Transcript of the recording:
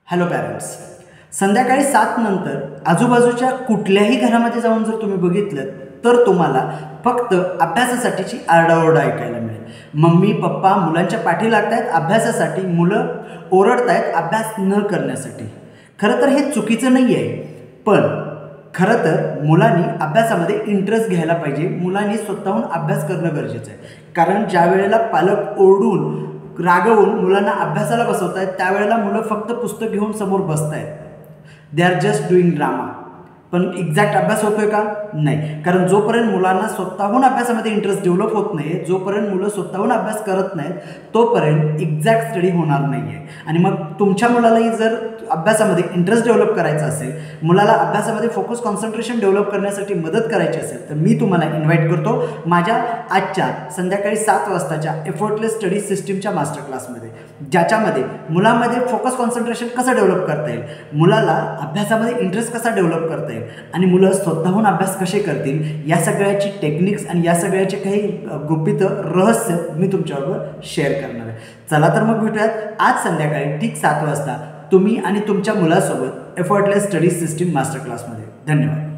Hello parents, संध्याकाळी 7 नंतर आजूबाजूच्या कुठल्याही घरामध्ये जाऊन जर तुम्ही बघितलं तर तुम्हाला फक्त अभ्यासासाठीची आरडाओरडा ऐकायला मिळेल. मम्मी पप्पा मुलांच्या पाठी लागतायत अभ्यासासाठी, मुलं ओरडतायत अभ्यास न करण्यासाठी. खरं तर हे चुकीचं नाही आहे, पण खरं तर मुलांनी अभ्यासामध्ये इंटरेस्ट घ्यायला पाहिजे. मुलांनी स्वतःहून अभ्यास करणं गरजेचं आहे. कारण ज्या वेळेला पालक ओरडून रागवून मुलांना अभ्यासाला बसवत आहेत त्यावेळेला मुलं फक्त पुस्तक घेऊन समोर बसत आहेत. They are just doing drama. पण एक्झॅक्ट अभ्यास होतोय का? नाही. कारण जोपर्यंत मुलांना स्वतःहून अभ्यासामध्ये इंटरेस्ट डेव्हलप होत नाही, जोपर्यंत मुलं स्वतःहून अभ्यास करत नाहीत तोपर्यंत एक्झॅक्ट स्टडी होणार नाही आहे. आणि मग तुमच्या मुलालाही जर अभ्यासामध्ये इंटरेस्ट डेव्हलप करायचा असेल, मुलाला अभ्यासामध्ये फोकस कॉन्सन्ट्रेशन डेव्हलप करण्यासाठी मदत करायची असेल तर मी तुम्हाला इन्व्हाइट करतो माझ्या आजच्या संध्याकाळी 7 वाजताच्या एफर्टलेस स्टडी सिस्टीमच्या मास्टर क्लासमध्ये, ज्याच्यामध्ये मुलांमध्ये फोकस कॉन्सन्ट्रेशन कसं डेव्हलप करता येईल, मुलाला अभ्यासामध्ये इंटरेस्ट कसा डेव्हलप करता येईल आणि मुलं स्वतःहून अभ्यास कसे करतील या सगळ्याची टेक्निक्स आणि या सगळ्याचे काही गुपित रहस्य मी तुमच्याबरोबर शेअर करणार आहे. चला तर मग भेटूयात आज संध्याकाळी ठीक 7 वाजता तुम्ही आणि तुमच्या मुलासोबत एफर्टलेस स्टडी सिस्टीम मास्टर क्लासमध्ये. धन्यवाद.